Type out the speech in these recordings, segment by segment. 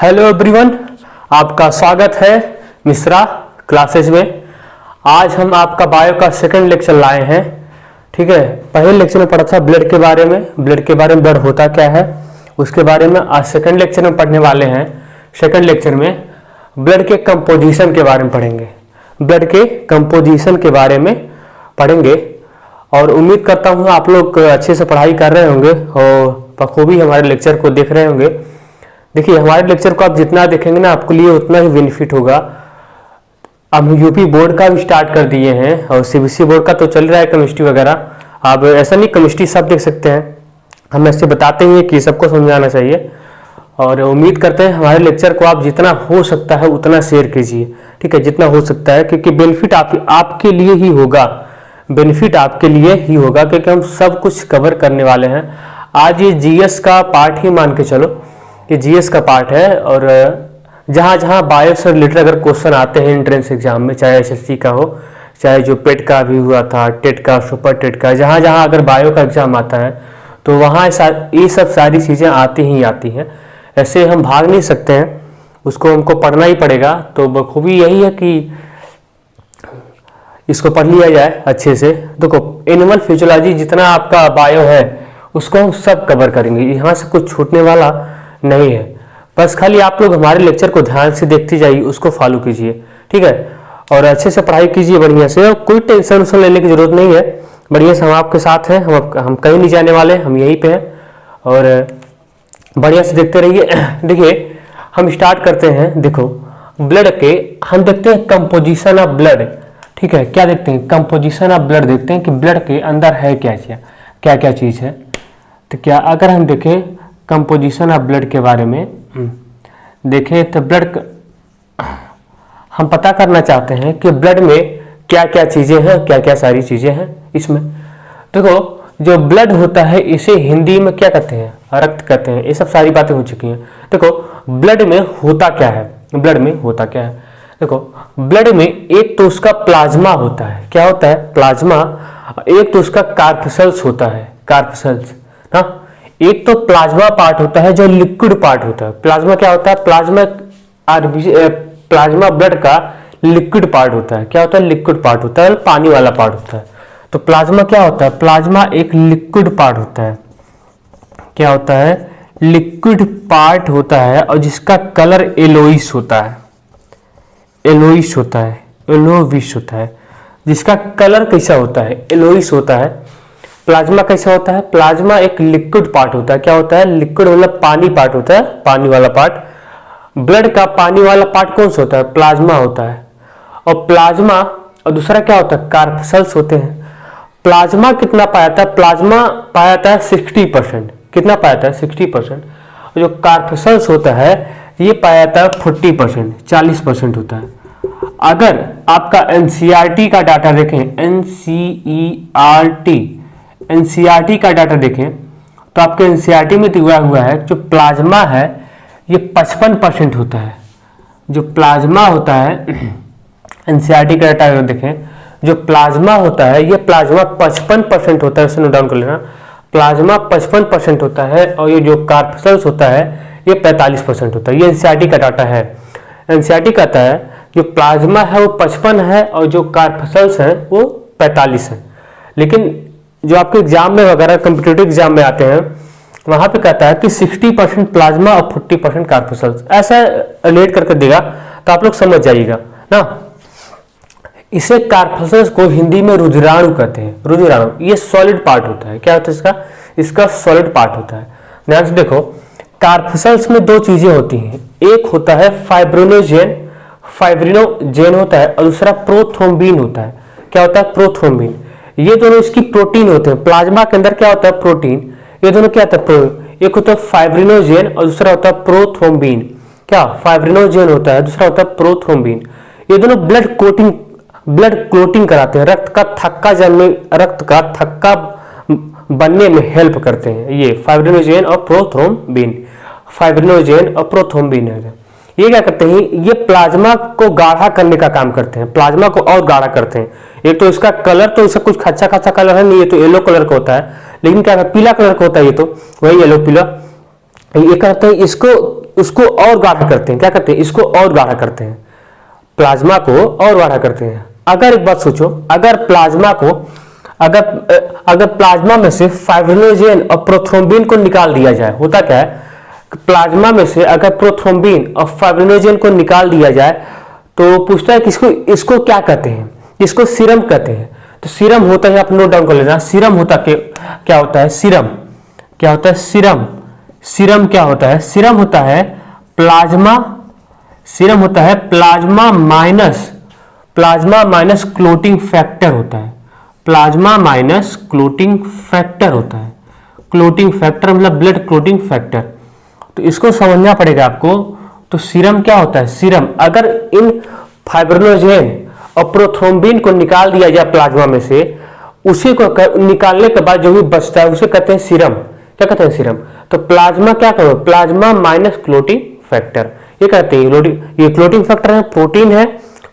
Hello everyone, आपका स्वागत है मिश्रा क्लासेस में। आज हम आपका बायो का सेकंड लेक्चर लाए हैं। ठीक है, पहले लेक्चर में पढ़ा था ब्लड के बारे में, ब्लड होता क्या है उसके बारे में। आज सेकंड लेक्चर में पढ़ने वाले हैं। सेकंड लेक्चर में ब्लड के कंपोजिशन के बारे में पढ़ेंगे, ब्लड के कंपोजिशन के बारे में पढ़ेंगे। और उम्मीद करता हूँ आप लोग अच्छे से पढ़ाई कर रहे होंगे और बखूबी हमारे लेक्चर को देख रहे होंगे। देखिए, हमारे लेक्चर को आप जितना देखेंगे ना, आपके लिए उतना ही बेनिफिट होगा। अब यूपी बोर्ड का भी स्टार्ट कर दिए हैं और सीबीएसई बोर्ड का तो चल रहा है केमिस्ट्री वगैरह। आप ऐसा नहीं, केमिस्ट्री सब देख सकते हैं। हम ऐसे बताते हैं कि सबको समझाना चाहिए और उम्मीद करते हैं हमारे लेक्चर को आप जितना हो सकता है उतना शेयर कीजिए। ठीक है, जितना हो सकता है, क्योंकि बेनिफिट आपके लिए ही होगा, बेनिफिट आपके लिए ही होगा, क्योंकि हम सब कुछ कवर करने वाले हैं। आज ये जीएस का पार्ट ही मान के चलो, ये जीएस का पार्ट है। और जहाँ जहाँ बायो से रिलेटेड अगर क्वेश्चन आते हैं एंट्रेंस एग्जाम में, चाहे एसएससी का हो, चाहे जो पेट का भी हुआ था, टेट का, सुपर टेट का, जहाँ जहाँ अगर बायो का एग्जाम आता है तो वहाँ ये सब सारी चीज़ें आती ही आती हैं। ऐसे हम भाग नहीं सकते हैं, उसको हमको पढ़ना ही पड़ेगा। तो बखूबी यही है कि इसको पढ़ लिया जाए अच्छे से। देखो, एनिमल फिजियोलॉजी जितना आपका बायो है उसको हम सब कवर करेंगे, यहाँ से कुछ छूटने वाला नहीं है। बस खाली आप लोग हमारे लेक्चर को ध्यान से देखते जाइए, उसको फॉलो कीजिए। ठीक है, और अच्छे से पढ़ाई कीजिए बढ़िया से, और कोई टेंशन उसन लेने की जरूरत नहीं है। बढ़िया से हम आपके साथ हैं, हम कहीं नहीं जाने वाले, हम यहीं पे हैं और बढ़िया से देखते रहिए। देखिए, हम स्टार्ट करते हैं। देखो, ब्लड के हम देखते हैं कंपोजिशन ऑफ ब्लड। ठीक है, क्या देखते हैं? कंपोजिशन ऑफ ब्लड देखते हैं कि ब्लड के अंदर है क्या क्या चीज़ है। तो क्या अगर हम देखें कंपोजिशन ऑफ ब्लड के बारे में देखें तो हम पता करना चाहते हैं कि ब्लड में क्या क्या चीज़ें हैं, क्या क्या सारी चीज़ें हैं इसमें। देखो, जो ब्लड होता है इसे हिंदी में क्या कहते हैं? रक्त कहते हैं। ये सब सारी बातें हो चुकी हैं। देखो, ब्लड में होता क्या है, ब्लड में होता क्या है। देखो, ब्लड में एक तो उसका प्लाज्मा होता है। क्या होता है? प्लाज्मा। एक तो उसका कार्पसल्स होता है, कार्पसल्स ना। एक तो प्लाज्मा पार्ट होता है जो लिक्विड पार्ट होता है। प्लाज्मा क्या होता है? प्लाज्मा ब्लड का लिक्विड पार्ट होता है। क्या होता है? लिक्विड पार्ट होता है, पानी वाला पार्ट होता है। तो प्लाज्मा क्या होता है? प्लाज्मा एक लिक्विड पार्ट होता है। क्या होता है? लिक्विड पार्ट होता है और जिसका कलर येलोइश होता है, येलोइश होता है, येलोविश होता है। जिसका कलर कैसा होता है? येलोइश होता है। प्लाज्मा कैसा होता है? प्लाज्मा एक लिक्विड पार्ट होता है। क्या होता है? लिक्विड मतलब पानी पार्ट होता है, पानी वाला पार्ट। ब्लड का पानी वाला पार्ट कौन सा होता है? प्लाज्मा होता है। और प्लाज्मा और दूसरा क्या होता है? कार्पसल्स होते हैं। प्लाज्मा कितना पाया जाता है? प्लाज्मा पाया जाता है 60%। कितना पाया जाता है? 60%। जो कार्पसल्स होता है ये पाया जाता है 40%, 40% होता है। अगर आपका एनसीईआरटी का डाटा देखें, एनसीईआरटी का डाटा देखें तो आपके एनसीईआरटी में दिया हुआ है जो प्लाज्मा है ये 55% होता है। जो प्लाज्मा होता है, एनसीईआरटी का डाटा अगर देखें, जो प्लाज्मा होता है ये प्लाज्मा 55% होता है। उसे नोट डाउन कर लेना, प्लाज्मा 55% होता है और ये जो कार्पसल्स होता है ये 45% होता है। ये एनसीईआरटी का डाटा है। एनसीईआरटी कहता है जो प्लाज्मा है वो 55 है और जो कार्पसल्स है वो 45 है। लेकिन जो आपके एग्जाम में वगैरह कॉम्पिटिटिव एग्जाम में आते हैं वहां पे कहता है कि 60% प्लाज्मा और 40% कार्पसल्स, ऐसा रिलेट करके देगा तो आप लोग समझ जाइएगा ना। इसे कार्पसल्स को हिंदी में रुधिराणु कहते हैं। रुधिराणु ये सॉलिड पार्ट होता है। क्या होता है इसका सॉलिड पार्ट होता है। ध्यान से देखो, कार्पसल्स में दो चीजें होती हैं। एक होता है फाइब्रिनोजेन होता है और दूसरा प्रोथ्रोम्बिन होता है। क्या होता है? प्रोथ्रोम्बिन। ये दोनों इसकी प्रोटीन होते हैं। प्लाज्मा के अंदर क्या होता है? प्रोटीन। ये दोनों क्या होता है? एक होता है फाइब्रिनोजेन और दूसरा होता है प्रोथ्रोम्बिन। क्या? फाइब्रिनोजेन होता है, दूसरा होता है प्रोथ्रोम्बिन। ये दोनों ब्लड क्लोटिंग कराते हैं, रक्त का थक्का बनने में हेल्प करते हैं। ये फाइब्रिनोजेन और प्रोथ्रोम्बिन, फाइब्रिनोजेन और प्रोथ्रोम्बिन है। ये क्या करते हैं? ये प्लाज्मा को गाढ़ा करने का काम करते हैं, प्लाज्मा को और गाढ़ा करते हैं। एक तो इसका कलर तो इसका कुछ अच्छा खासा कलर है नहीं, ये तो येलो कलर का होता है। लेकिन क्या पीला कलर का होता है, ये तो वही येलो पीला। ये करते हैं, इसको उसको और गाढ़ा करते हैं। क्या करते हैं? इसको और गाढ़ा करते हैं, प्लाज्मा को और गाढ़ा करते हैं। अगर एक बात सोचो, अगर प्लाज्मा को अगर प्लाज्मा में से फाइब्रिनोजेन और प्रोथ्रोम्बिन को निकाल दिया जाए, होता क्या है, प्लाज्मा में से अगर प्रोथ्रोम्बिन और फाइब्रिनोजेन को निकाल दिया जाए तो पूछता है कि इसको क्या कहते हैं? इसको सीरम कहते हैं। तो सीरम होता है, आप नोट डाउन कर लेना, सीरम होता क्या होता है? सीरम क्या होता है? सीरम सीरम क्या होता है? सीरम होता है प्लाज्मा, सीरम होता है प्लाज्मा माइनस क्लोटिंग फैक्टर होता है, प्लाज्मा माइनस क्लोटिंग फैक्टर होता है। क्लोटिंग फैक्टर मतलब ब्लड क्लोटिंग फैक्टर, तो इसको समझना पड़ेगा आपको। तो सीरम क्या होता है? सीरम, अगर इन फाइब्रिनोजेन और प्रोथ्रोम्बिन को निकाल दिया जाए प्लाज्मा में से, उसी को निकालने के बाद जो भी बचता है उसे कहते हैं सीरम। क्या कहते हैं? सीरम। तो प्लाज्मा क्या करो? प्लाज्मा माइनस क्लोटिंग फैक्टर, ये कहते हैं। ये क्लोटिंग फैक्टर है, प्रोटीन है,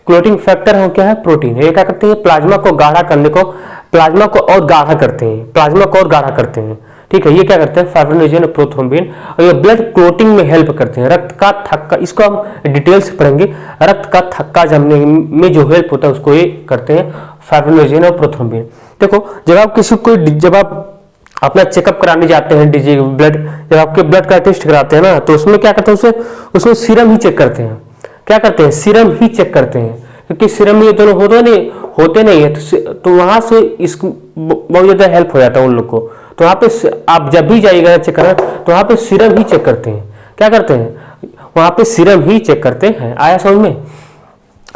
क्लोटिंग फैक्टर है क्या है? प्रोटीन है। ये क्या करते हैं? प्लाज्मा को गाढ़ा करने को, प्लाज्मा को और गाढ़ा करते हैं, प्लाज्मा को और गाढ़ा करते हैं। ठीक है, ये क्या करते हैं? फाइब्रिनोजेन और प्रोथ्रोम्बिन, और ये ब्लड क्लोटिंग में हेल्प करते हैं। रक्त का थक्का, इसको हम डिटेल से पढ़ेंगे, रक्त का थक्का जमने में जो हेल्प होता है उसको ये करते हैं फाइब्रिनोजेन और प्रोथ्रोम्बिन। देखो, जब आप अपना चेकअप कराने जाते हैं, जब आपके ब्लड का टेस्ट कराते हैं ना, तो उसमें क्या करते हैं? उसमें सीरम ही चेक करते हैं। क्या करते हैं? सीरम ही चेक करते हैं, क्योंकि सीरम में ये दोनों होते नहीं है, तो वहां से इसको बहुत ज्यादा हेल्प हो जाता है उन लोग को। तो वहां पे आप जब भी जाइएगा चेक करना, तो वहां पे सीरम ही चेक करते हैं। क्या करते हैं? वहां पे सीरम ही चेक करते हैं। आया समझ में?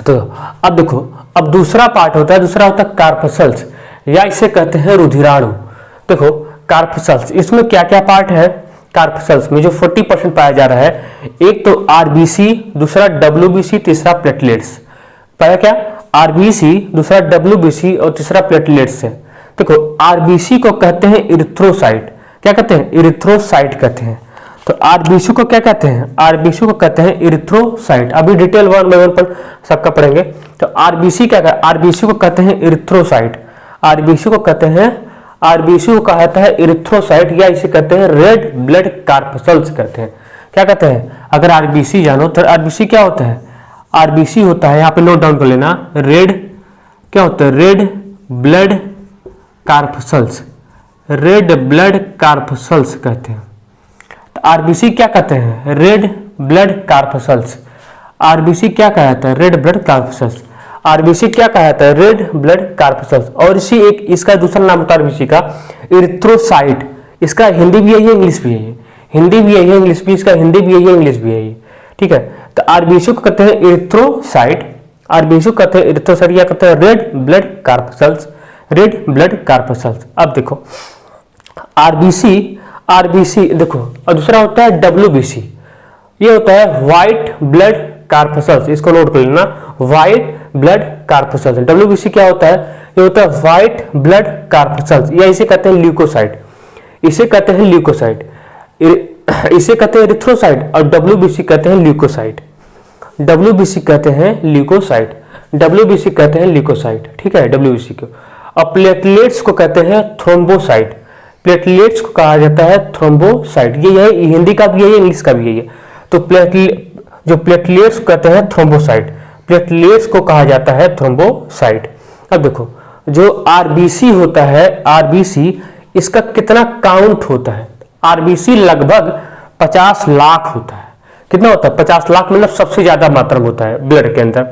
तो अब देखो, अब दूसरा पार्ट होता है, दूसरा होता है कार्पसल्स, या इसे कहते हैं रुधिराणु। देखो कार्पसल्स, इसमें क्या क्या पार्ट है? कार्पसल्स में जो 40% पाया जा रहा है, एक तो आरबीसी, दूसरा डब्ल्यूबीसी, तीसरा प्लेटलेट्स। पहला क्या? आरबीसी, दूसरा डब्ल्यूबीसी और तीसरा प्लेटलेट्स है। देखो, आरबीसी को कहते हैं इरिथ्रोसाइट। क्या कहते हैं? इरिथ्रोसाइट कहते हैं। तो आरबीसी को क्या कहते हैं? आरबीसी को कहते हैं इरिथ्रोसाइट। अभी डिटेल 1 बाय 1 पर सबका पढ़ेंगे। तो आरबीसी क्या कहते हैं? आरबीसी को कहते हैं इरिथ्रोसाइट। आरबीसी को कहते हैं, आरबीसी को कहा जाता है इरिथ्रोसाइट, या इसे कहते हैं रेड ब्लड कार्पसल्स कहते हैं। क्या कहते हैं? अगर आरबीसी जानो तो आरबीसी क्या होता है? आरबीसी होता है, यहाँ पे नोट डाउन कर लेना, रेड क्या होता है? Red blood corpuscles, red blood corpuscles कहते हैं। तो आरबीसी क्या कहते हैं? Red blood corpuscles. आरबीसी क्या कहा जाता है? Red blood corpuscles. आरबीसी क्या कहा जाता है? Red blood corpuscles. और इसी एक इसका दूसरा नाम होता है आरबीसी का इरिथ्रोसाइट। इसका हिंदी भी यही है, इंग्लिश भी यही है। हिंदी भी यही है, इंग्लिश भी, इसका हिंदी भी यही है, इंग्लिश भी यही है। ठीक है, तो आरबीसी को कहते हैं इरिथ्रोसाइट, आरबीसी को कहते हैं इरिथ्रोसाइट, या कहते हैं red blood corpuscles, red blood corpuscles. अब देखो आरबीसी देखो, और दूसरा होता है डब्ल्यूबीसी, ये होता है व्हाइट ब्लड कार्पसल्स। इसको नोट कर लेना, व्हाइट ब्लड कार्पसल्स। डब्ल्यूबीसी क्या होता है? ये होता है व्हाइट ब्लड कार्पसल्स, या इसे कहते हैं ल्यूकोसाइट, इसे कहते हैं ल्यूकोसाइट, इसे कहते हैं इरिथ्रोसाइट, और डब्ल्यूबीसी कहते हैं ल्यूकोसाइट। डब्ल्यूबीसी कहते हैं ल्यूकोसाइट, डब्ल्यूबीसी कहते हैं ल्यूकोसाइट। ठीक है, डब्ल्यूबीसी को। और प्लेटलेट्स को कहते हैं थ्रोम्बोसाइट। प्लेटलेट्स को कहा जाता है थ्रोम्बोसाइट। ये है, हिंदी का भी है, इंग्लिश का भी है ये। तो जो प्लेटलेट्स कहते हैं थ्रोम्बोसाइट, प्लेटलेट्स को कहा जाता है थ्रोम्बोसाइट। अब देखो, जो आरबीसी होता है, आरबीसी इसका कितना काउंट होता है? आरबीसी लगभग 50 लाख होता है। कितना होता है? 50 लाख, मतलब सबसे ज्यादा मात्रा में होता है ब्लड के अंदर।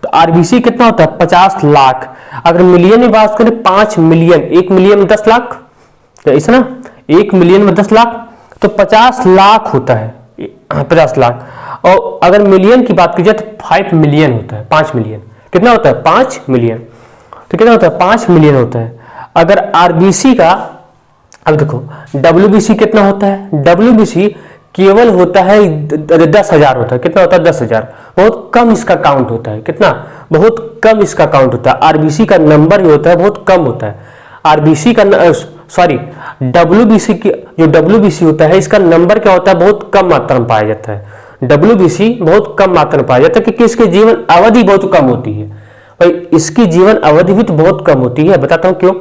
तो आरबीसी कितना होता है? 50 लाख। अगर मिलियन में बात करें, 5 मिलियन, 1 मिलियन में 10 लाख, ऐसा ना, 1 मिलियन में 10 लाख, तो 50 लाख होता है, 50 लाख। और अगर मिलियन की बात की जाए तो 5 मिलियन होता है, 5 मिलियन। कितना होता है? 5 मिलियन। तो कितना होता है? 5 मिलियन होता है। अगर आरबीसी का, अब देखो डब्ल्यूबीसी कितना होता है? डब्ल्यूबीसी केवल होता है 10,000 होता है। कितना होता है? 10,000। बहुत कम इसका काउंट होता है। कितना? बहुत कम इसका काउंट होता है। आरबीसी का नंबर ही होता है, बहुत कम होता है। आरबीसी का डब्ल्यूबीसी की, जो डब्ल्यूबीसी होता है, इसका नंबर क्या होता है? बहुत कम मात्रा में पाया जाता है। डब्ल्यूबीसी बहुत कम मात्रा में पाया जाता है, क्योंकि इसकी जीवन अवधि बहुत कम होती है। भाई इसकी जीवन अवधि भी तो बहुत कम होती है, बताता हूं क्यों।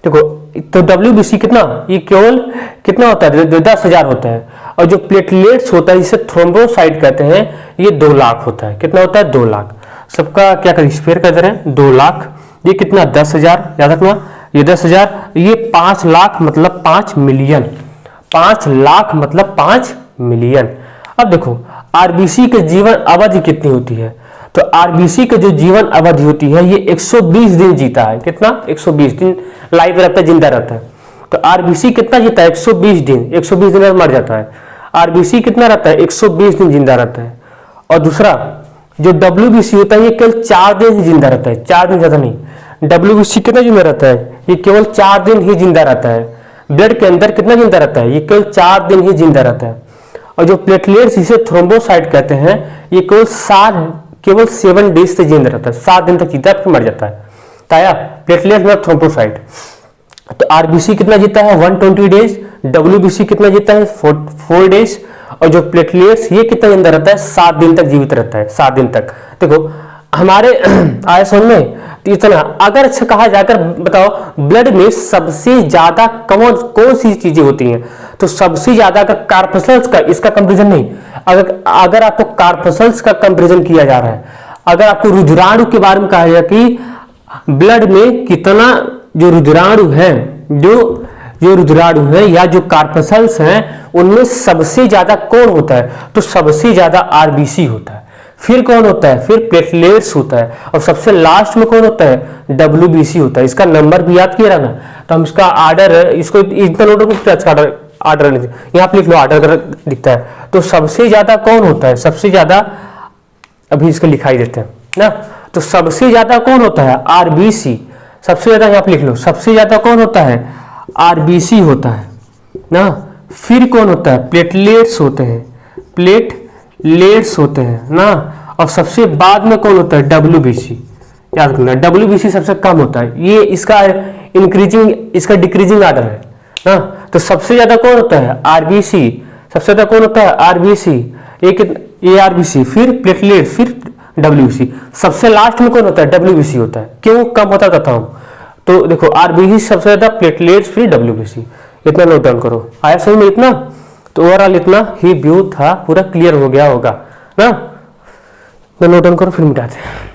देखो तो WBC कितना, ये केवल कितना होता है, 10,000 होता है। और जो प्लेटलेट्स होता है जिसे थ्रोम्बोसाइट कहते हैं, ये 2 लाख होता है। कितना होता है, 2 लाख। सबका क्या करें, स्क्वायर कर दे रहे हैं, 2 लाख। ये कितना, 10,000, याद रखना, ये 10,000, ये 5 लाख मतलब 5 मिलियन, 5 लाख मतलब 5 मिलियन। अब देखो आरबीसी के जीवन अवधि कितनी होती है, तो आरबीसी के जो जीवन अवधि होती है ये 120 दिन जीता है। कितना, 120 दिन लाइव रहता है, जिंदा रहता है। तो आरबीसी कितना जीता है, 120 दिन, 120 दिन में मर जाता है। आरबीसी कितना रहता है, 120 दिन जिंदा रहता है। और दूसरा जो डब्ल्यूबीसी होता है ये केवल 4 दिन ही जिंदा रहता है, 4 दिन ज्यादा नहीं। डब्ल्यूबीसी कितना जिंदा रहता है, ये केवल 4 दिन ही जिंदा रहता है। ब्लड के अंदर कितना जिंदा रहता है, ये केवल 4 दिन ही जिंदा रहता है। और जो प्लेटलेट्स इसे थ्रोम्बोसाइट कहते हैं, ये केवल 7 डेज से जिंदा रहता है, 7 दिन तक जीता है फिर मर जाता है। ताया प्लेटलेट्स में थ्रोम्बोसाइट। तो आरबीसी कितना जीता है, 120 डेज। डब्ल्यूबीसी कितना जीता है, 4 डेज। और जो प्लेटलेट्स ये कितना जिंदा रहता है, 7 दिन तक जीवित रहता है, 7 दिन तक। देखो हमारे आयसन में इतना, अगर अच्छा कहा जाकर बताओ ब्लड में सबसे ज्यादा कौन सी चीजें होती हैं, तो सबसे ज्यादा अगर कार्पसल्स का, इसका कंपैरिजन नहीं, अगर आपको कार्पसल्स का कंपैरिजन किया जा रहा है, अगर आपको रुधिराणु के बारे में कहा जाए कि ब्लड में कितना जो रुधिराणु है, जो रुधिराणु है या जो कार्पसल्स हैं, उनमें सबसे ज्यादा कौन होता है, तो सबसे ज्यादा आरबीसी होता है। फिर कौन होता है, फिर प्लेटलेट्स होता है। और सबसे लास्ट में कौन होता है, डब्ल्यूबीसी होता है। इसका नंबर भी याद किया ना, तो हम इसका आर्डर, इसको इतना नोट को आर्डर यहाँ पे लिख लो, आर्डर दिखता है। तो सबसे ज्यादा कौन होता है, सबसे ज्यादा, अभी इसको लिखाई देते हैं ना, तो सबसे ज्यादा कौन होता है, आरबीसी। सबसे ज्यादा यहाँ पे लिख लो, सबसे ज्यादा कौन होता है, आरबीसी होता है ना। फिर कौन होता है, प्लेटलेट्स होते हैं, प्लेटलेट्स होते हैं ना। और सबसे बाद में कौन होता है, डब्ल्यूबीसी। याद रखना डब्ल्यूबीसी सबसे कम होता है, ये इसका इंक्रीजिंग, इसका डिक्रीजिंग आर्डर है ना। तो सबसे ज्यादा कौन होता है, आरबीसी। सबसे ज्यादा कौन होता है, आरबीसी, ये आरबीसी, फिर प्लेटलेट, फिर डब्ल्यूबीसी। सबसे लास्ट में कौन होता है, डब्ल्यूबीसी होता है। क्यों कम होता कहता हूं, तो देखो आरबीसी सबसे ज्यादा, प्लेटलेट्स, फिर डब्ल्यूबीसी। इतना नोट डाउन करो, आया समझ में इतना। तो ओवरऑल इतना ही व्यू था, पूरा क्लियर हो गया होगा ना। नोट डाउन करो, फिर मिटाते हैं।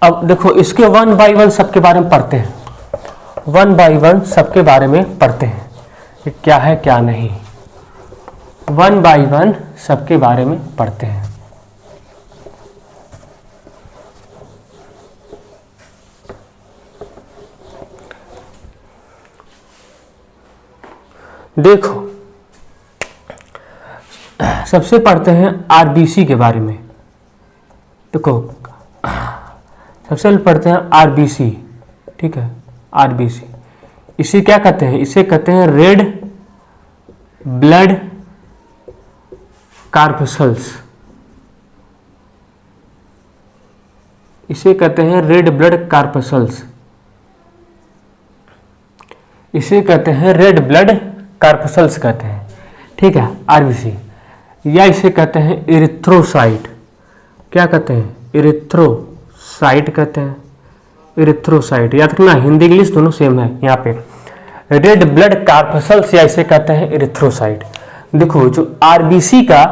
अब देखो इसके 1 बाय 1 सबके बारे में पढ़ते हैं, 1 बाय 1 सबके बारे में पढ़ते हैं कि क्या है क्या नहीं। 1 बाय 1 सबके बारे में पढ़ते हैं। देखो सबसे पढ़ते हैं आरबीसी के बारे में। देखो सबसे पहले पढ़ते हैं आरबीसी, ठीक है, आरबीसी। इसे क्या कहते हैं, इसे कहते हैं रेड ब्लड कार्पसल्स। इसे कहते हैं रेड ब्लड कार्पसल्स, इसे कहते हैं रेड ब्लड कार्पसल्स कहते हैं, ठीक है, आरबीसी। या इसे कहते हैं इरिथ्रोसाइट। क्या कहते हैं, इरिथ्रोसाइट कहते हैं, इरिथ्रोसाइट। याद रखना हिंदी इंग्लिश दोनों सेम है यहाँ पे। रेड ब्लड कार्पसल्स या इसे कहते हैं इरिथ्रोसाइट। देखो जो आरबीसी का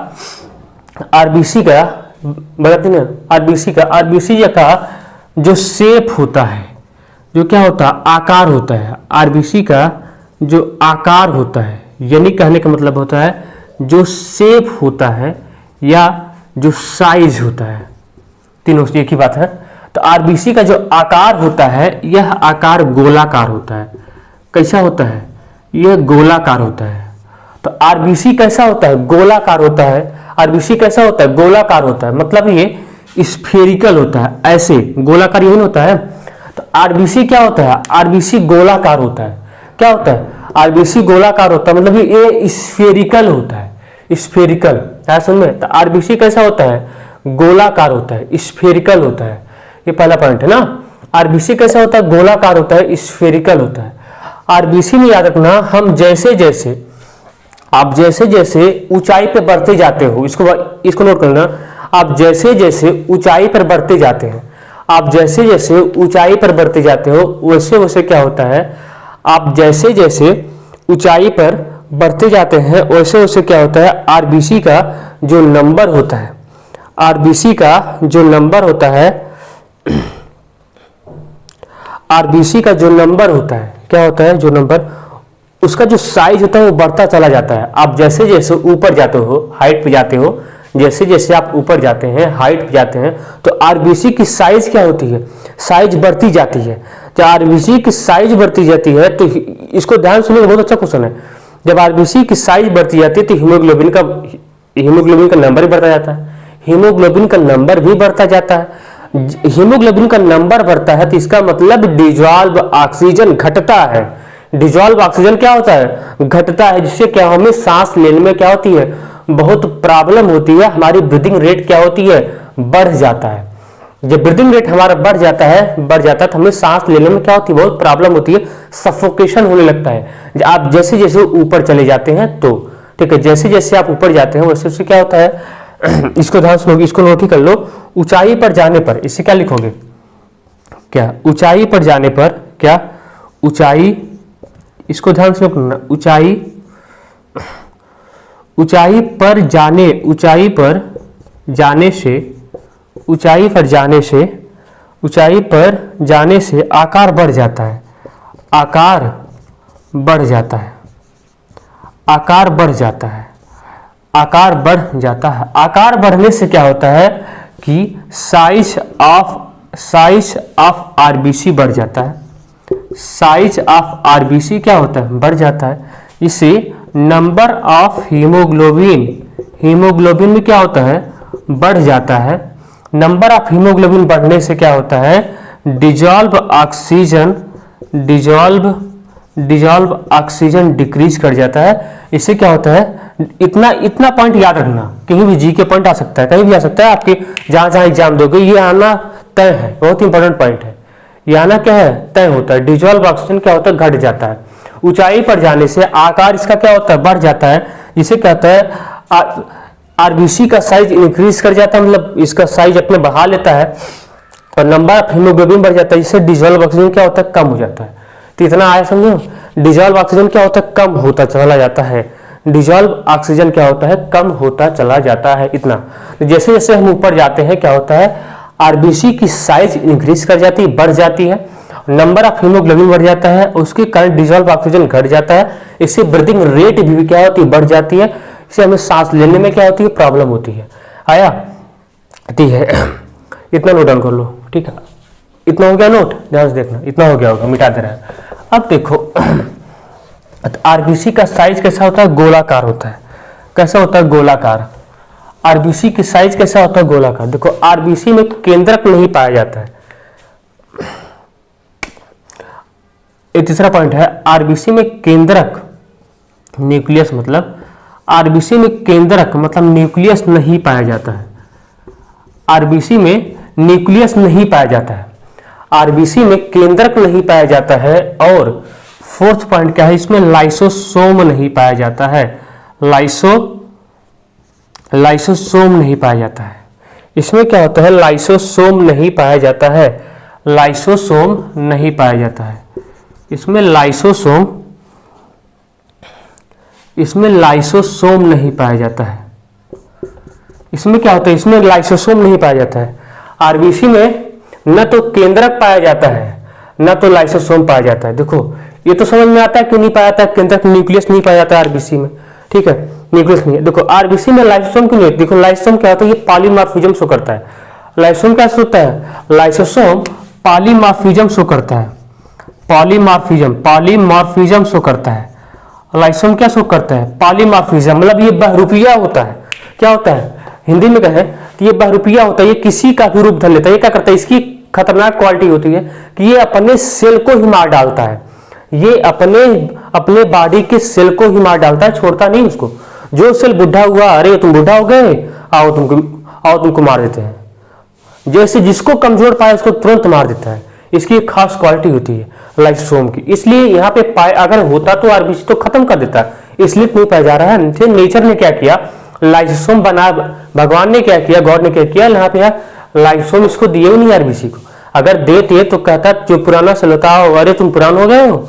बताते ना, आरबीसी का जो शेप होता है, जो क्या होता है, आकार होता है। आरबीसी का जो आकार होता है, यानी कहने का मतलब होता है जो शेप होता है या जो साइज होता है, तीनों एक ही बात है। तो आरबीसी का जो आकार होता है, यह आकार गोलाकार होता है। कैसा होता है, यह गोलाकार होता है। तो आरबीसी कैसा होता है, गोलाकार होता है। आरबीसी कैसा होता है, गोलाकार होता है, मतलब ये स्फेरिकल होता है, ऐसे गोलाकार यही होता है। तो आरबीसी क्या होता है, आरबीसी गोलाकार होता है। क्या होता है, आरबीसी गोलाकार होता है, मतलब ये स्फेरिकल होता है, स्फेरिकल है, समझ में। तो आरबीसी कैसा होता है, गोलाकार होता है, स्फेरिकल होता है। ये पहला पॉइंट है ना। आरबीसी कैसा होता है, गोलाकार होता है, स्फेरिकल होता है। आरबीसी में याद रखना, हम जैसे जैसे ऊंचाई पे बढ़ते जाते हो, इसको नोट करना, आप जैसे जैसे ऊंचाई पर बढ़ते जाते हैं, आप जैसे जैसे ऊंचाई पर बढ़ते जाते हो वैसे वैसे क्या होता है, आप जैसे जैसे ऊंचाई पर बढ़ते जाते हैं वैसे वैसे क्या होता है, आरबीसी का जो नंबर होता है, आरबीसी का जो नंबर होता है, आरबीसी का जो नंबर होता है, क्या होता है, जो नंबर, उसका जो साइज होता है वो बढ़ता चला जाता है। आप जैसे जैसे ऊपर जाते हो, हाइट पे जाते हो, जैसे जैसे आप ऊपर जाते हैं, हाइट पे जाते हैं, तो आरबीसी की साइज क्या होती है, साइज बढ़ती जाती है। जब आरबीसी की साइज बढ़ती जाती है तो इसको ध्यान सुनिए, बहुत अच्छा क्वेश्चन है। जब आरबीसी की साइज बढ़ती जाती है तो हीमोग्लोबिन का नंबर भी बढ़ता जाता है, हीमोग्लोबिन का नंबर भी बढ़ता जाता है। हीमोग्लोबिन का नंबर बढ़ता है तो इसका मतलब डिजॉल्व ऑक्सीजन घटता है। डिजॉल्व ऑक्सीजन क्या होता है, घटता है, जिससे क्या हमें सांस लेने में क्या होती है, बहुत प्रॉब्लम होती है, हमारी ब्रीदिंग रेट क्या होती है, बढ़ जाता है। जब ब्रीदिंग रेट हमारा बढ़ जाता है तो हमें सांस लेने में क्या होती है, बहुत प्रॉब्लम होती है, सफोकेशन होने लगता है। आप जैसे जैसे ऊपर चले जाते हैं तो ठीक है, जैसे जैसे आप ऊपर जाते हैं वैसे वैसे क्या होता है, इसको ध्यान सुनोगे, इसको नोट ही कर लो। ऊंचाई पर जाने पर इससे क्या लिखोगे, क्या ऊंचाई पर जाने पर, क्या ऊंचाई, इसको ध्यान से रखना, ऊंचाई, ऊंचाई पर जाने, ऊंचाई पर जाने से, ऊंचाई पर जाने से, ऊंचाई पर जाने से आकार बढ़ जाता है, आकार बढ़ जाता है, आकार बढ़ जाता है, आकार बढ़ जाता है। आकार बढ़ने से क्या होता है कि साइज ऑफ आरबीसी बढ़ जाता है, साइज ऑफ आरबीसी क्या होता है, बढ़ जाता है। इसे नंबर ऑफ हीमोग्लोबिन, हीमोग्लोबिन में क्या होता है, बढ़ जाता है। नंबर ऑफ हीमोग्लोबिन बढ़ने से क्या होता है, dissolve oxygen, dissolve oxygen decrease कर जाता है। इससे क्या होता है, इतना पॉइंट याद रखना, कहीं भी जी के पॉइंट आ सकता है, कहीं भी आ सकता है, आपके जहां जहां एग्जाम दोगे ये आना तय है, बहुत इंपॉर्टेंट पॉइंट है, ये आना क्या है, तय होता है। डिजॉल्व ऑक्सीजन क्या होता है, घट जाता है। ऊंचाई पर जाने से आकार इसका क्या होता है, बढ़ जाता है। इसे कहता है आरबीसी का साइज इंक्रीज कर जाता है, मतलब इसका साइज अपने बढ़ा लेता है, और नंबर ऑफ हीमोग्लोबिन बढ़ जाता है, जिससे डिजॉल्व ऑक्सीजन क्या होता है, कम हो जाता है। तो इतना आया समझो, डिजॉल्व ऑक्सीजन क्या होता है, कम होता चला जाता है, डिजॉल्व ऑक्सीजन क्या होता है, कम होता चला जाता है। इतना जैसे जैसे हम ऊपर जाते हैं क्या होता है, आरबीसी की साइज इंक्रीज कर जाती है, बढ़ जाती है, नंबर ऑफ हीमोग्लोबिन बढ़ जाता है, उसके कारण डिजॉल्व ऑक्सीजन घट जाता है। इससे ब्रीदिंग रेट भी क्या होती है, बढ़ जाती है, इससे हमें सांस लेने में क्या होती है, प्रॉब्लम होती है। आया, ठीक है, इतना नोट डाउन कर लो, ठीक है, इतना हो गया नोट, ध्यान से देखना, इतना हो गया होगा, मिटा दे रहा है। अब देखो आरबीसी का साइज कैसा होता है, गोलाकार होता है। कैसा होता है, गोलाकार। आरबीसी की साइज कैसा होता है, गोलाकार। देखो आरबीसी में केंद्रक नहीं पाया जाता है, ये तीसरा पॉइंट है, आरबीसी में केंद्रक, न्यूक्लियस मतलब, आरबीसी में केंद्रक मतलब न्यूक्लियस नहीं पाया जाता है, आरबीसी में न्यूक्लियस नहीं पाया जाता है, आरबीसी में केंद्रक नहीं पाया जाता है। और फोर्थ पॉइंट क्या है, इसमें लाइसोसोम नहीं पाया जाता है, लाइसोसोम नहीं पाया जाता है। इसमें क्या होता है, लाइसोसोम नहीं पाया जाता है, लाइसोसोम नहीं पाया जाता है। इसमें लाइसोसोम नहीं पाया जाता है। इसमें क्या होता है, इसमें लाइसोसोम नहीं पाया जाता है। आरबीसी में न तो केंद्रक पाया जाता है न तो लाइसोसोम पाया जाता है। देखो ये तो समझ में आता है क्यों नहीं पाया जाता है, केंद्रक, न्यूक्लियस नहीं पाया जाता है आरबीसी में, ठीक है, न्यूक्लियस नहीं है। देखो आरबीसी में लाइसोसोम क्यों नहीं, देखो लाइसोसोम क्या होता है, ये पॉलीमॉर्फिज्म शो करता है। लाइसोसोम क्या होता है, लाइसोसोम पॉलीमॉर्फिज्म शो करता है, पॉलीमॉर्फिज्म शो करता है। लाइसोसोम क्या शो करता है, पॉलीमॉर्फिज्म, मतलब ये बहुरूपिया होता है। क्या होता है, हिंदी में कहें तो ये बहुरूपिया होता है, ये किसी का भी रूप धर लेता है। ये क्या करता है, इसकी खतरनाक क्वालिटी होती है कि ये अपने सेल को ही मार डालता है, ये अपने बॉडी के सेल को ही मार डालता है, छोड़ता नहीं उसको। जो सेल बुढ़ा हुआ, अरे तुम बुढ़ा हो गए, आओ तुमको मार देते हैं। जैसे जिसको कमजोर पाए उसको तुरंत मार देता है। इसकी एक खास क्वालिटी होती है लाइसोसोम की, इसलिए यहाँ पे अगर होता तो आरबीसी तो खत्म कर देता, इसलिए नहीं पाया जा रहा है। फिर नेचर ने क्या किया, लाइसोसोम बना, भगवान ने क्या किया, गॉड ने क्या किया, यहाँ पे लाइसोसोम इसको दिए नहीं आरबीसी को, अगर देते तो कहता जो पुराना सेल होता है, अरे तुम पुराने हो गए हो,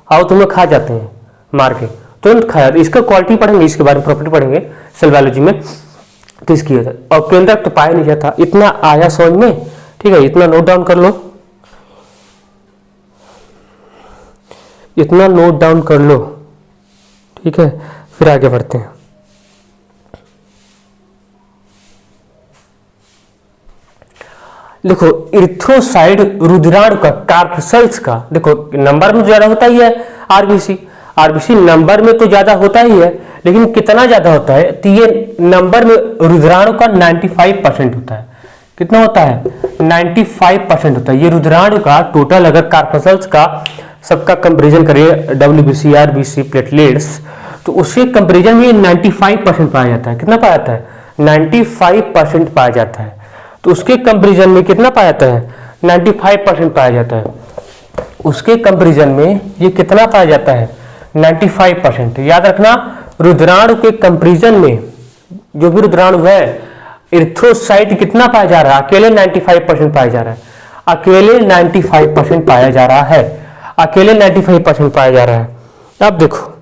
आओ तुम्हें खा जाते हैं मार के, तुरंत खाया। इसका क्वालिटी पढ़ेंगे, इसके बारे में प्रॉपर्टी पढ़ेंगे सेल बायोलॉजी में। तो इसकी और केंद्रक तो पाया नहीं जाता। इतना आया समझ में, ठीक है, इतना नोट डाउन कर लो, इतना नोट डाउन कर लो, ठीक है, फिर आगे बढ़ते हैं। देखो इरिथ्रोसाइट रुधिराणु का कार्पसेल्स का, देखो नंबर में ज्यादा होता ही है आरबीसी, आरबीसी नंबर में तो ज्यादा होता ही है, लेकिन कितना ज्यादा होता है, तो ये नंबर में रुधिराणु का 95% होता है। कितना होता है? 95% होता है। ये रुधिराणु का टोटल अगर कार्पसेल्स का सबका कंपेरिजन करिए, डब्ल्यूबीसी, आरबीसी, प्लेटलेट्स, तो उसके कंपेरिजन में 95% पाया जाता है। कितना पाया जाता है? 95% पाया जाता है। तो उसके कंपेरिजन में कितना पाया जाता है? 95% पाया जाता है। उसके कंपेरिजन में ये कितना पाया जाता है? 95%। याद रखना, रुधिराणु के कंपेरिजन में जो भी रुधिराणु है, इरिथ्रोसाइट कितना पाया जा रहा है? अकेले 95% पाया जा रहा है। अकेले 95% पाया जा रहा है। अकेले 95% पाया जा रहा है। अब देखो,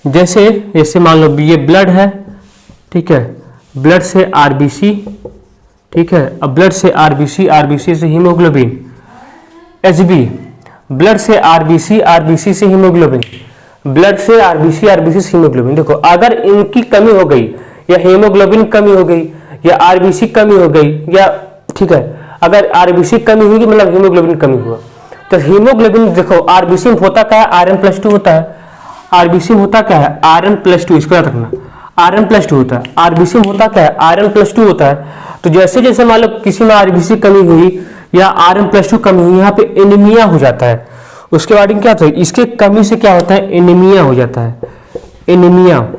जैसे मान लो ये ब्लड है, ठीक है, ब्लड से आरबीसी, ठीक है, अब ब्लड से आरबीसी, आरबीसी से हीमोग्लोबिन, एचबी, ब्लड से आरबीसी, आरबीसी से हीमोग्लोबिन, ब्लड से आरबीसी, आरबीसी से हीमोग्लोबिन। देखो अगर इनकी कमी हो गई, या हीमोग्लोबिन कमी हो गई, या आरबीसी कमी हो गई, या ठीक है, अगर आरबीसी कमी होगी मतलब हीमोग्लोबिन कमी हुआ, तो हीमोग्लोबिन देखो आरबीसी में होता क्या है? Rn+2 होता है। आरबीसी में होता क्या है? Rn+2, इसको याद रखना, Rn+2 होता है। आरबीसी में होता क्या है? Rn+2 होता है। तो जैसे जैसे मान लो किसी में आरबीसी कमी हुई या Rn+2 कमी हुई, यहाँ पे एनीमिया हो जाता है। उसके बाद क्या होता है? इसके कमी से क्या होता है? एनीमिया हो जाता है। एनीमिया,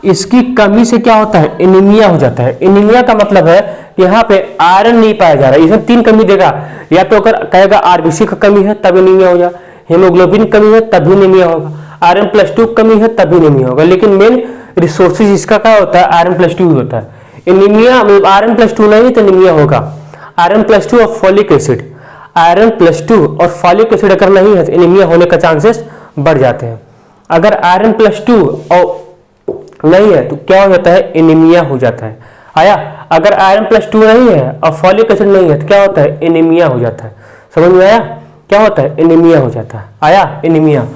इसकी कमी से क्या होता है? एनीमिया हो जाता है। एनीमिया का मतलब है यहाँ पे आयरन नहीं पाया जा रहा है। इसमें तीन कमी देगा, या तो अगर कहेगा आरबीसी का कमी है तब एनीमिया होगा, हीमोग्लोबिन कमी है तभी एनीमिया होगा, Rn+2 कमी है तभी एनीमिया होगा। लेकिन मेन रिसोर्सेज इसका क्या होता है? Rn+2 ही होता है। एनीमिया Rn+2 नहीं तो एनीमिया होगा। Rn+2 और फॉलिक एसिड, Rn+2 और फॉलिक एसिड अगर नहीं है तो एनीमिया होने का चांसेस बढ़ जाते हैं। अगर Rn+2 और नहीं है तो क्या हो जाता है? एनीमिया हो जाता है। आया? अगर Rn+2 नहीं है और फॉलिक एसिड नहीं है तो क्या होता है? एनीमिया हो जाता है। समझ में आया? क्या होता है? एनीमिया हो जाता है। आया? एनीमिया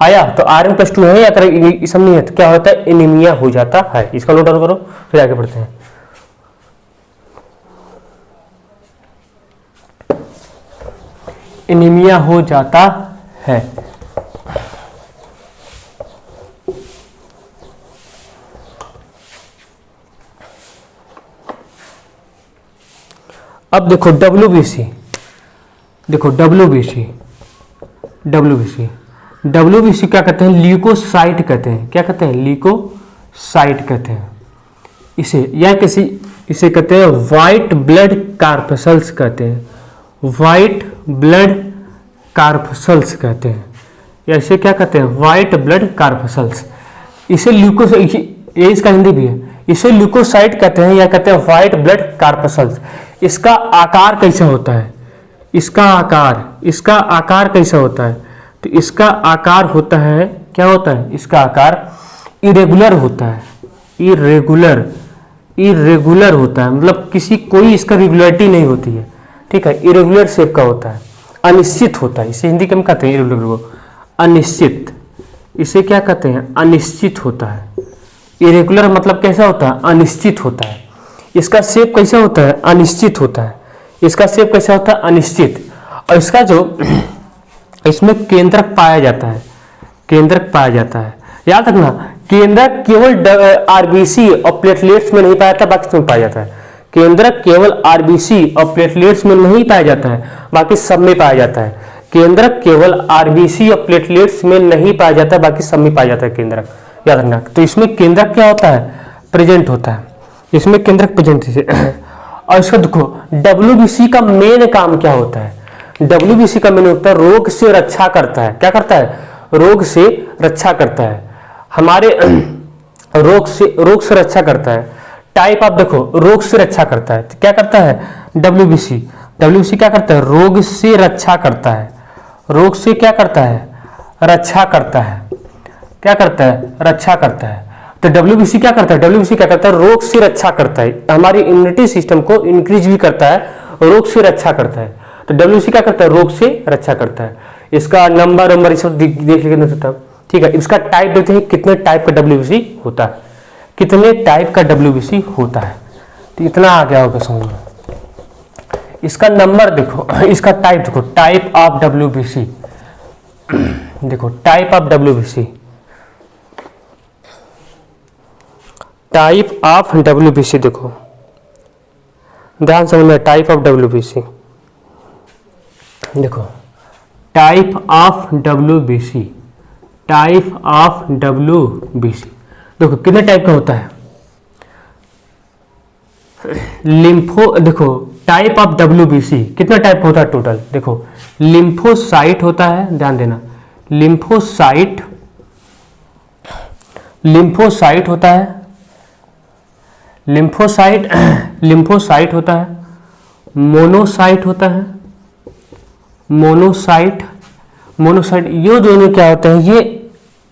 आया। तो Rn+2 है, अगर ये सब नहीं है तो क्या होता है? एनीमिया हो जाता है। इसका नोट डाउन करो, फिर आगे बढ़ते हैं। एनीमिया हो जाता है। अब देखो WBC, देखो WBC क्या कहते हैं? ल्यूकोसाइट कहते हैं। क्या कहते हैं? ल्यूकोसाइट कहते हैं इसे, या इसे कहते हैं व्हाइट ब्लड कार्पसेल्स कहते हैं। व्हाइट ब्लड कार्पसेल्स कहते हैं, या इसे क्या कहते हैं? White blood corpuscles. इसे ल्यूकोसाइट, ये इसका हिंदी भी है, इसे ल्यूकोसाइट कहते हैं, या कहते हैं व्हाइट ब्लड कार्पसेल्स। इसका आकार कैसा होता है? इसका आकार कैसा होता है? तो इसका आकार होता है, क्या होता है? इसका आकार इरेगुलर होता है। इरेगुलर होता है, मतलब कोई इसका रेगुलरिटी नहीं होती है, ठीक है, इरेगुलर शेप का होता है, अनिश्चित होता है। इसे हिंदी में कहते हैं इरेगुलर को अनिश्चित। इसे क्या कहते हैं? अनिश्चित होता है। इरेगुलर मतलब कैसा होता है? अनिश्चित होता है। इसका शेप कैसा होता है? अनिश्चित होता है। इसका शेप कैसा होता है? अनिश्चित। और इसका जो इसमें केंद्रक पाया जाता है, केंद्रक पाया जाता है। याद रखना, केंद्रक केवल आरबीसी और प्लेटलेट्स में नहीं पाया जाता, बाकी में पाया जाता है। केंद्रक केवल आरबीसी और प्लेटलेट्स में नहीं पाया जाता है, बाकी सब में पाया जाता है। केंद्रक केवल आरबीसी और प्लेटलेट्स में नहीं पाया जाता है, बाकी सब में पाया जाता है केंद्रक। याद रखना। तो इसमें केंद्रक क्या होता है? प्रेजेंट होता है। इसमें केंद्रक प्रेजेंट है। और इसका देखो WBC का मेन काम क्या होता है? WBC का मेन होता है रोग से रक्षा करता है। क्या करता है? रोग से रक्षा करता है। हमारे रोग से रक्षा करता है। टाइप आप देखो, रोग से रक्षा करता है। तो क्या करता है? WBC। WBC क्या करता है? रोग से रक्षा करता है। रोग से क्या करता है? रक्षा करता है। क्या करता है? रक्षा करता है। तो WBC क्या करता है? WBC क्या करता है? रोग से रक्षा करता है, हमारी इम्यूनिटी सिस्टम को इंक्रीज भी करता है, रोग से रक्षा करता है। तो WBC क्या करता है? रोग से रक्षा करता है। इसका नंबर सब देख लेते, ठीक है। इसका टाइप देखते हैं, कितने टाइप का WBC होता है, कितने टाइप का WBC होता है। तो इतना आ गया होगा समझ में। इसका नंबर देखो, इसका टाइप देखो, टाइप ऑफ WBC देखो, type of WBC, type of WBC देखो, ध्यान समझना, टाइप ऑफ WBC देखो, type of WBC, type of WBC देखो कितने टाइप का होता है। लिम्फो देखो, टाइप ऑफ WBC कितना टाइप का होता है टोटल देखो। लिम्फोसाइट होता है, ध्यान देना, लिम्फोसाइट, लिम्फोसाइट होता है, लिम्फोसाइट, लिम्फोसाइट होता है, मोनोसाइट होता है, मोनोसाइट, मोनोसाइट, ये दोनों क्या होते हैं? ये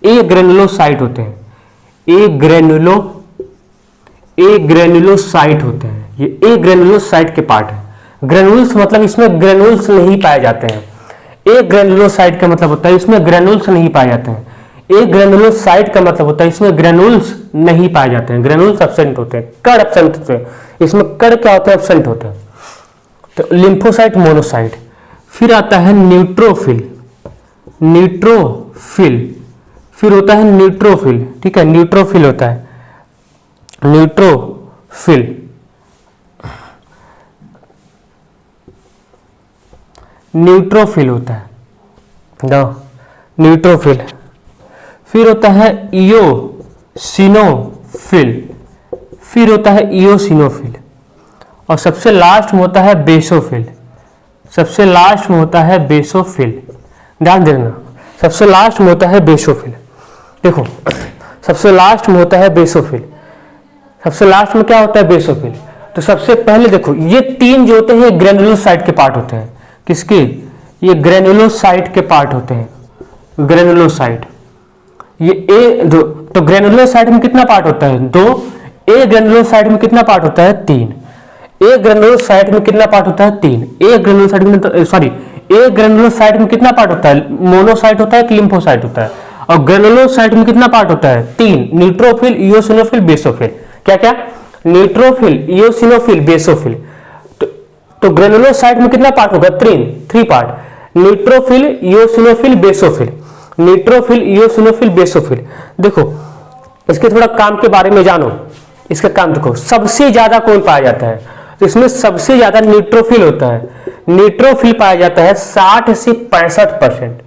ए ग्रेनुलोसाइट होते हैं, ए ग्रेनुलोसाइट होते हैं। ये ए ग्रेनुलोसाइट के पार्ट है। ग्रेनुल्स मतलब इसमें ग्रेनुल्स नहीं पाए जाते हैं। ए ग्रेनुलोसाइट का मतलब होता है इसमें ग्रेनुल्स नहीं पाए जाते हैं। ए ग्रेनुलोसाइट का मतलब होता है इसमें ग्रेनुल्स नहीं पाए जाते हैं, ग्रेनुल्स एब्सेंट होते हैं, कण एब्सेंट होते हैं। इसमें कण क्या होता है? एब्सेंट होते हैं। तो लिम्फोसाइट, मोनोसाइट। फिर आता है न्यूट्रोफिल, न्यूट्रोफिल, फिर होता है न्यूट्रोफिल, ठीक है, न्यूट्रोफिल होता है, न्यूट्रोफिल, न्यूट्रोफिल होता है, न्यूट्रोफिल। फिर होता है इयोसिनोफिल, फिर होता है इयोसिनोफिल, और सबसे लास्ट में होता है बेसोफिल, सबसे लास्ट में होता है बेसोफिल। ध्यान देना, सबसे लास्ट में होता है बेसोफिल। देखो, सबसे लास्ट में होता है बेसोफिल, सबसे लास्ट में क्या होता है? बेसोफिल। तो सबसे पहले देखो, ये तीन जो होते हैं ग्रेनुलोसाइट के पार्ट होते हैं। किसके? ये ग्रेनुलोसाइट के पार्ट होते हैं, ग्रेनुलोसाइट। ये ए दो, तो ग्रेनुलोसाइट में कितना पार्ट होता है? 2। ए ग्रेनुलोसाइट में कितना पार्ट होता है? 3। ए ग्रेनुलोसाइट में कितना पार्ट होता है? 3। ए ग्रेनुलोसाइट में, सॉरी, ए ग्रेनुलोसाइट में कितना पार्ट होता है? मोनोसाइट होता है कि लिम्फोसाइट होता है? और ग्रेनुलोसाइट में कितना पार्ट होता है? 3। Neutrophil, eosinophil, basophil. क्या क्या? Neutrophil, eosinophil, basophil. तो ग्रेनुलोसाइट में कितना पार्ट होगा? 3 part, neutrophil, eosinophil, basophil, neutrophil, eosinophil, basophil. देखो, इसके थोड़ा काम के बारे में जानो। इसका काम देखो, सबसे ज्यादा कौन पाया जाता है? तो इसमें सबसे ज्यादा न्यूट्रोफिल होता है। न्यूट्रोफिल पाया जाता है 60 से 65%।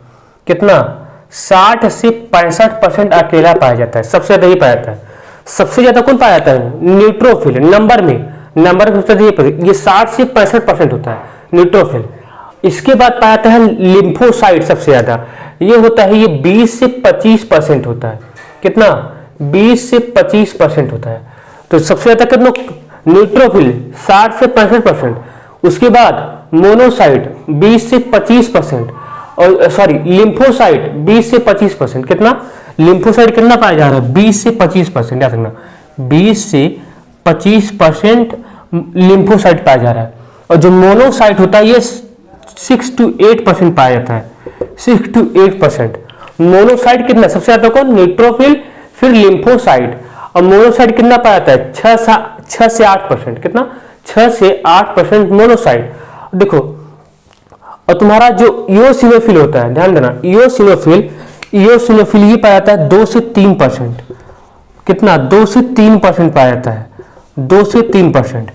कितना? 60 से 65% अकेला पाया जाता है, सबसे ज्यादा ही पाया जाता है। सबसे ज्यादा कौन पाया जाता है? न्यूट्रोफिल। नंबर में सबसे ज्यादा ये 60 से 65% होता है न्यूट्रोफिल। इसके बाद पाया जाता है लिम्फोसाइट, सबसे ज्यादा ये होता है, ये 20 से 25% होता है। कितना? 20 से 25% होता है। तो सबसे ज्यादा कितना? न्यूट्रोफिल 60 से 65%। उसके बाद मोनोसाइट 20 से 25%, और सॉरी लिम्फोसाइट 20 से 25%। कितना? लिम्फोसाइट कितना पाया जा रहा है? 20 से 25%। याद रखना, 20 से 25% लिम्फोसाइट पाया जा रहा है। और जो मोनोसाइट होता है ये 6 to 8% पाया जाता है, 6 to 8%। मोनोसाइट कितना? सबसे ज्यादा कौन? न्यूट्रोफिल, फिर लिम्फोसाइट। और मोनोसाइट कितना पाया जाता है? 6 से 8%। कितना? 6 से 8% मोनोसाइट। देखो, और तुम्हारा जो इयोसिनोफिल होता है, ध्यान देना, इयोसिनोफिल ये पाया जाता है 2 से 3%। कितना? 2 से 3% पाया जाता है, 2 से 3%।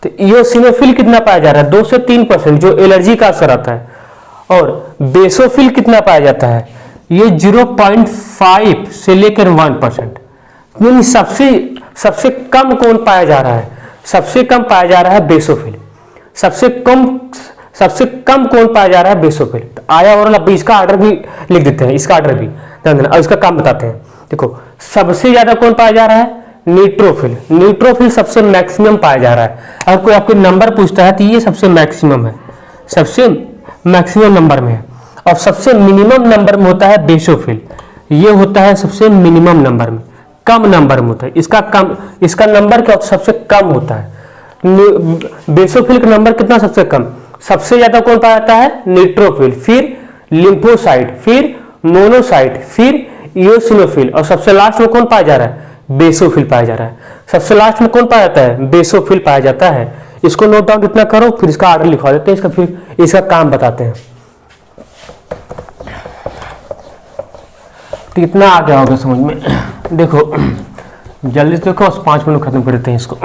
तो इयोसिनोफिल कितना पाया जा रहा है? 2 से 3%, जो एलर्जी का असर आता है। और बेसोफिल कितना पाया जाता है? ये 0.5 से लेकर 1%। सबसे कम कौन पाया जा रहा है? सबसे कम पाया जा रहा है बेसोफिल। सबसे कम कौन पाया जा रहा है? बेसोफिल। तो आया और अब इसका ऑर्डर भी लिख देते हैं, इसका ऑर्डर भी ध्यान देना, और इसका काम बताते हैं। देखो, सबसे ज्यादा कौन पाया जा रहा है? न्यूट्रोफिल। न्यूट्रोफिल सबसे मैक्सिमम पाया जा रहा है। अगर कोई आपको नंबर पूछता है तो ये सबसे मैक्सिमम है, सबसे मैक्सिमम नंबर में है। और सबसे मिनिमम नंबर में होता है बेसोफिल, ये होता है सबसे मिनिमम नंबर में, कम नंबर में होता है। इसका नंबर क्या होता है, सबसे कम होता है। बेसोफिल का नंबर कितना सबसे कम, सबसे ज्यादा कौन पाया जाता है, न्यूट्रोफिल, फिर लिम्फोसाइट, फिर मोनोसाइट, फिर इओसिनोफिल, और सबसे लास्ट में कौन पाया जा रहा है, बेसोफिल पाया जा रहा है। सबसे लास्ट में कौन पाया जाता है, बेसोफिल पाया जाता है। इसको नोट डाउन इतना करो, फिर इसका आर्डर लिखवा देते हैं, फिर इसका काम बताते हैं। तो इतना आ गया होगा समझ में। देखो जल्दी से देखो, 5 मिनट खत्म कर देते हैं इसको।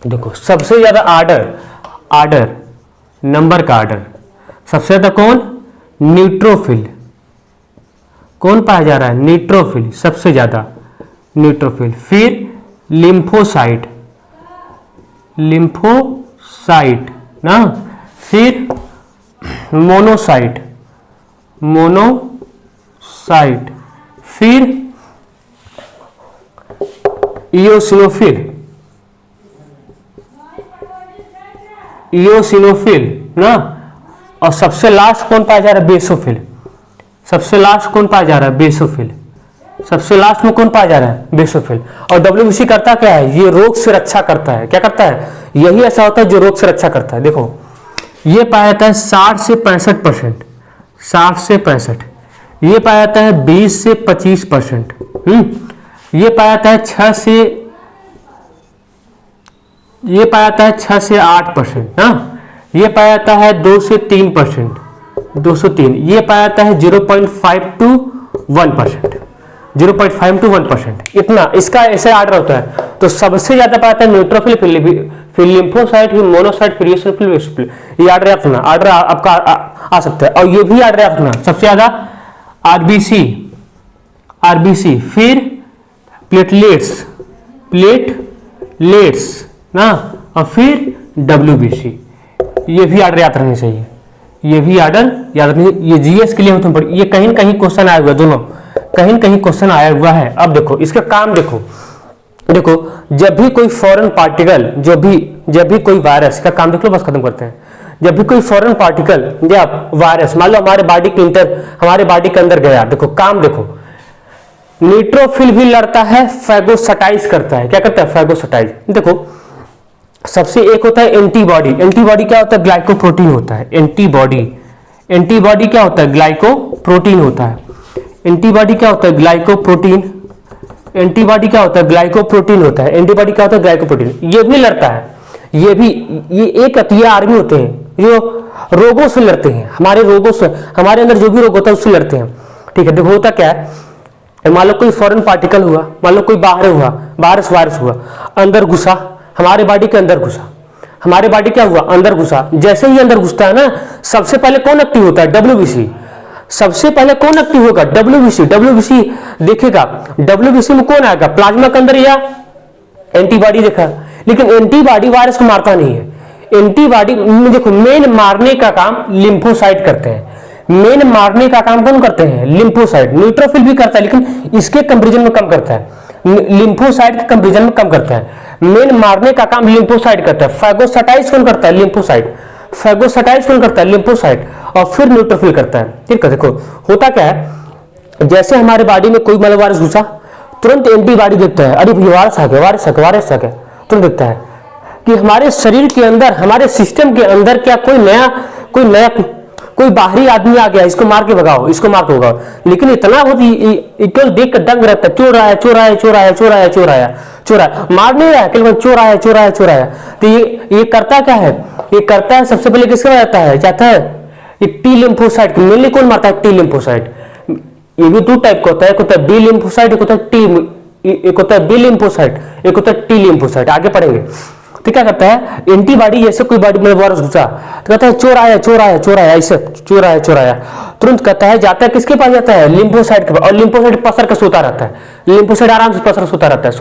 देखो सबसे ज्यादा आर्डर नंबर का आर्डर सबसे ज्यादा कौन, न्यूट्रोफिल, कौन पाया जा रहा है, न्यूट्रोफिल सबसे ज्यादा, न्यूट्रोफिल, फिर लिम्फोसाइट ना, फिर मोनोसाइट, फिर इओसिनोफिल ना, और सबसे लास्ट कौन पाया जा रहा है, बेसोफिल। सबसे लास्ट कौन पाया जा रहा है, बेसोफिल। सबसे लास्ट में कौन पाया जा रहा है, बेसोफिल। और डब्ल्यूबीसी करता क्या है, ये रोग से रक्षा करता है। क्या करता है, यही ऐसा होता है जो रोग से रक्षा करता है। देखो ये पाया जाता है 60 से 65%, 60 से 65। ये पाया जाता है 20 से 25%। ये पाया जाता है 6 से 8%। हाँ, ये पाया जाता है 2 से 3%, 203। ये पाया जाता है 0.5 to 1%, 0.5 to 1%। इतना इसका ऐसे आर्डर होता है। तो सबसे ज्यादा पाया जाता है न्यूट्रोफिल, फिर लिम्फोसाइट, फिर मोनोसाइट, फिर इओसिनोफिल, बेसोफिल। ये आर्डर याद रखना, आर्डर आपका आ सकता है। और ये भी आर्डर याद रखना, सबसे ज्यादा आरबीसी, फिर प्लेटलेट्स ना, और फिर डब्ल्यूबीसी। ये भी आर्डर याद रखनी चाहिए, ये भी आर्डर याद रखनी। ये जीएस के लिए होते हैं, ये कहीं न कहीं क्वेश्चन आया हुआ, दोनों कहीं न कहीं क्वेश्चन आया हुआ है। अब देखो इसका काम देखो, जब भी कोई फॉरेन पार्टिकल, जब भी कोई वायरस का काम देख लो, बस खत्म करते हैं। जब भी कोई फॉरेन पार्टिकल या वायरस मान लो हमारे बॉडी के अंदर गया, देखो काम देखो, न्यूट्रोफिल भी लड़ता है, फैगोसाइटाइज करता है। क्या करता है, फैगोसाइटाइज। देखो सबसे एक होता है एंटीबॉडी। एंटीबॉडी क्या होता है, ग्लाइकोप्रोटीन होता है। एंटीबॉडी क्या होता है, ग्लाइकोप्रोटीन होता है। एंटीबॉडी क्या होता है, ग्लाइकोप्रोटीन। एंटीबॉडी क्या होता है, ग्लाइकोप्रोटीन होता है। एंटीबॉडी क्या होता है, ग्लाइकोप्रोटीन। ये भी लड़ता है, ये एक आर्मी होते हैं जो रोगों से लड़ते हैं, हमारे रोगों से, हमारे अंदर जो भी रोग होता है उससे लड़ते हैं। ठीक है, देखो होता क्या है, मान लो कोई फॉरेन पार्टिकल हुआ, मान लो कोई बाहर हुआ, वायरस हुआ, अंदर घुसा, हमारे बॉडी के अंदर घुसा, हमारे बॉडी क्या हुआ, अंदर घुसा। जैसे ही अंदर घुसता है ना, सबसे पहले कौन एक्टिव होता है, डब्ल्यूबीसी। सबसे पहले कौन एक्टिव होगा, डब्ल्यूबीसी देखेगा। डब्ल्यूबीसी में कौन आएगा, प्लाज्मा के अंदर या एंटीबॉडी देखा। लेकिन एंटीबॉडी वायरस को मारता नहीं है। एंटीबॉडी देखो मेन मारने का काम लिम्फोसाइट करते हैं। मेन मारने का काम कौन करते हैं, लिम्फोसाइट। न्यूट्रोफिल भी करता है लेकिन इसके कंपैरिजन में कम करता है, लिम्फोसाइट के कंपैरिजन में कम करता है। मेन मारने का काम लिम्फोसाइट करता है। फैगोसाइटाइज कौन करता है, लिम्फोसाइट। फैगोसाइटाइज कौन करता है, लिम्फोसाइट। और फिर न्यूट्रोफिल करता है। ठीक है, देखो होता क्या है, जैसे हमारे बॉडी में कोई मतलब वायरस घुसा, तुरंत एंटीबॉडी देखता है, अरे वायरस आ गया, तुरंत देखता है कि हमारे शरीर के अंदर, हमारे सिस्टम के अंदर क्या कोई बाहरी आदमी आ गया, इसको मार के भगाओ। लेकिन इतना केवल देख कर दंग रहता है, चोर आया, मार नहीं रहा है, केवल चोर आया। तो ये करता क्या है, ये करता है सबसे पहले किसका जाता है ये टी लिम्फोसाइट। मेनली कौन मारता है, टी लिम्फोसाइट। ये भी 2 टाइप का होता है, एक होता है बी लिम्फोसाइट, एक होता है बी लिम्फोसाइट, एक होता है टी लिम्फोसाइट। आगे पढ़ेंगे। तो क्या करता है, एंटीबॉडी जैसे कोई बॉडी में वायरस घुसा तो कहता है चोर आया, ऐसे चोर आया, तुरंत कहता है, जाता है किसके पास, जाता है लिम्फोसाइट के पास। और लिम्फोसाइट पसर के सोता रहता है, लिम्फोसाइट आराम से पसर सोता रहता है।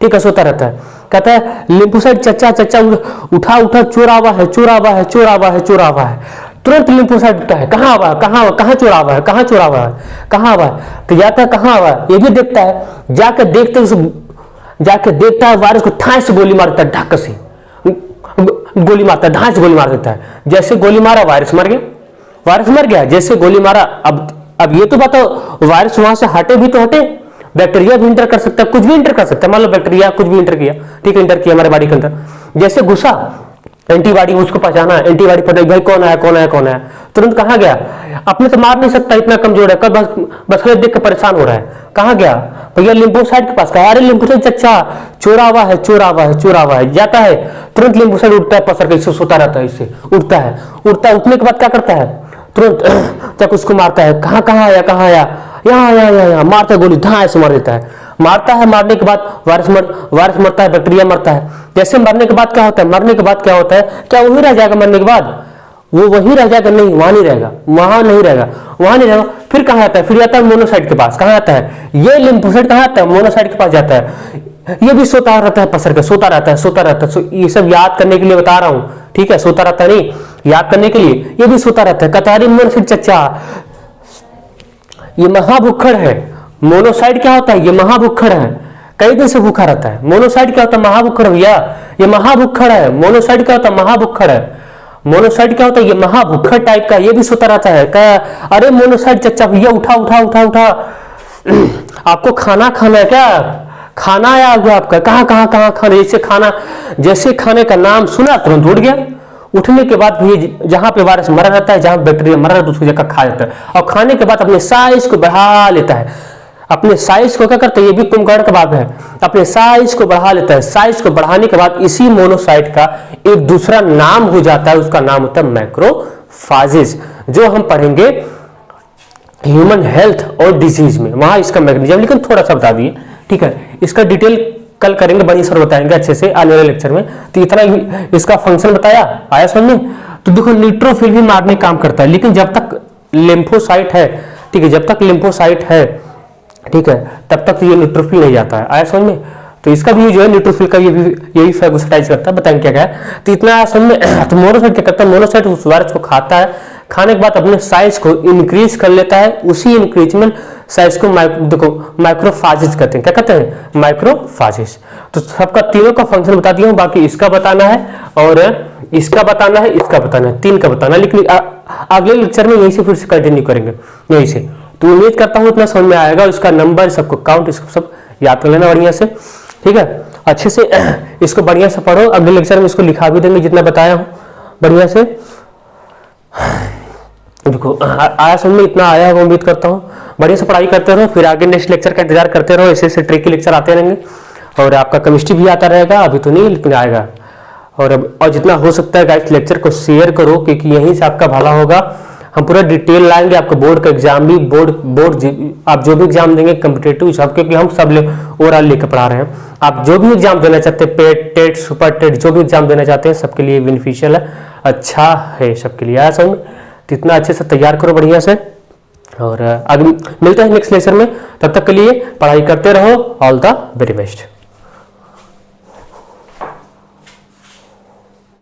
ठीक है, सोता रहता है। कहता है लिम्फोसाइट चच्चा उठा, चोर आवा है। तुरंत लिम्फोसाइट उठता है, कहाँ हुआ है, कहाँ चोरा हुआ है, कहाँ चोरा हुआ है, कहाँ हुआ है, तो जाता है कहाँ हुआ है, ये भी देखता है, जाकर देखता है वायरस को ठाई से गोली मारता है, ढाक से गोली मारता है, ढाई से गोली मार देता है। जैसे गोली मारा वायरस मर गया, वायरस मर गया, जैसे गोली मारा। अब ये तो बताओ वायरस वहां से हटे भी तो हटे, बैक्टीरिया भी इंटर कर सकता है, कुछ भी इंटर कर सकता है, मान लो बैक्टीरिया कुछ भी इंटर किया, ठीक है, इंटर किया हमारे बॉडी के अंदर, जैसे घुसा एंटीबॉडी उसको पहचाना, एंटीबॉडी पता भाई कौन आया कौन आया कौन आया, तुरंत कहाँ गया, अपने तो मार नहीं सकता, इतना कमजोर है, कब बस देख के परेशान हो रहा है, कहाँ गया भैया लिम्फोसाइट के पास, कहा अरे लिम्फोसाइट चच्चा चोरा हुआ है, चोरा हुआ है, चोरा हुआ है, जाता है तुरंत लिम्फोसाइट उठता है, पसर के इससे सोता रहता है, इससे उठता है, उठने के बाद क्या करता है, तुरंत तक उसको मारता है, कहाँ आया कहाँ आया, यहाँ मारता है, गोली धाए से मार देता है, मारता है, मारने के बाद वायरस मरता है, बैक्टीरिया मरता है। जैसे मरने के बाद क्या होता है, मरने के बाद क्या होता है, क्या वही रह जाएगा मरने के बाद, वो वही रह जाएगा, नहीं वहां नहीं रहेगा, वहां नहीं रहेगा, फिर कहाँ आता है, फिर आता है मोनोसाइट के पास, कहाँ आता है, ये लिम्फोसाइट कहाँ आता है, मोनोसाइट के पास जाता है, ये भी सोता रहता है, पसर के सोता रहता है, ये सब याद करने के लिए बता रहा हूं, ठीक है, सोता रहता है नहीं, याद करने के लिए, ये भी सोता रहता है, कतारी मोनोसाइट चच्चा ये महाभुक्खड़ है। मोनोसाइट क्या होता है, ये महाभुक्खड़ है, कई दिन से भूखा रहता है। मोनोसाइट क्या होता है, महाभुक्खड़ भैया, ये महाभुक्खड़ है। मोनोसाइट क्या होता है, महाभुक्खड़ है। मोनोसाइट क्या होता है, ये महाभुक्खड़ टाइप का, ये भी सोता रहता है। क्या अरे मोनोसाइट चच्चा भैया उठा उठा उठा उठा आपको खाना खाना है क्या, खाना आया होगा आपका, कहाँ कहाँ कहाँ खाना, जैसे खाने का नाम सुना तुरंत उठ गया। उठने के बाद भी जहां पे वायरस मरा रहता है, जहां बैक्टीरिया मरा रहता है, उसको जगह खा जाता है, और खाने के बाद अपने साइज को बढ़ा लेता है। अपने साइज को क्या करता है, ये भी कुंभकर्ण का भाग है, अपने साइज को बढ़ा लेता है। साइज को बढ़ाने के बाद इसी मोनोसाइट का एक दूसरा नाम हो जाता है, उसका नाम होता है मैक्रोफाजेज, जो हम पढ़ेंगे ह्यूमन हेल्थ और डिजीज में, वहां इसका मैकेनिज्म, लेकिन थोड़ा सा बता दिए, ठीक है। इसका डिटेल कल करेंगे, बड़ी सर बताएंगे अच्छे से आने वाले लेक्चर में। तो इतना ही इसका फंक्शन बताया, आया समझ में। तो देखो न्यूट्रोफिल भी मारने काम करता है, लेकिन जब तक लिम्फोसाइट है, ठीक है, जब तक लिम्फोसाइट है, ठीक है, तब तक ये न्यूट्रोफिल नहीं जाता है, आया समझ में। तो इसका भी जो है न्यूट्रोफिल का ये भी यही फैगोसाइटाइज करता है, बताएंगे क्या क्या है। तो इतना समझ में। तो मोनोसाइट क्या करता है, मोनोसाइट उस वायरस को खाता है, खाने के बाद अपने साइज को इंक्रीज कर लेता है, उसी इंक्रीजमेंट साइज को देखो माइक्रोफाजेस कहते हैं। क्या कहते हैं, माइक्रोफाजेस। तो सबका तीनों का फंक्शन बता दिया हूं, बाकी इसका बताना है और इसका बताना है, इसका बताना है, तीन का बताना है। लेकिन अगले लेक्चर में यहीं से फिर से कंटिन्यू करेंगे यहीं से। तो उम्मीद करता हूं इतना समझ में आएगा, इसका नंबर सबको काउंट इसको सब याद कर लेना बढ़िया से, ठीक है, अच्छे से इसको बढ़िया से पढ़ो। अगले लेक्चर में इसको लिखा भी देंगे जितना बताया हूं बढ़िया से। देखो आया समझ में, इतना आया होगा उम्मीद करता हूँ। बढ़िया से पढ़ाई करते रहो, फिर आगे नेक्स्ट लेक्चर का इंतजार करते रहो, ऐसे ट्रिकी लेक्चर आते रहेंगे। और आपका केमिस्ट्री भी आता रहेगा, अभी तो नहीं लेकिन आएगा। और जितना हो सकता है गाइस लेक्चर को शेयर करो, क्योंकि यहीं से आपका भला होगा। हम पूरा डिटेल लाएंगे, आपको बोर्ड का एग्जाम भी, बोर्ड आप जो भी एग्जाम देंगे कम्पिटेटिव सब, क्योंकि हम सब ओवरऑल लेकर पढ़ा रहे हैं। आप जो भी एग्जाम देना चाहते हैं, पेट टेट सुपर टेट जो भी एग्जाम देना चाहते हैं, सबके लिए बेनिफिशियल है, अच्छा है सबके लिए। आया समझ में। तो इतना अच्छे से तैयार करो बढ़िया से, और आगे मिलते हैं नेक्स्ट लेक्चर में। तब तक के लिए पढ़ाई करते रहो। All the very best.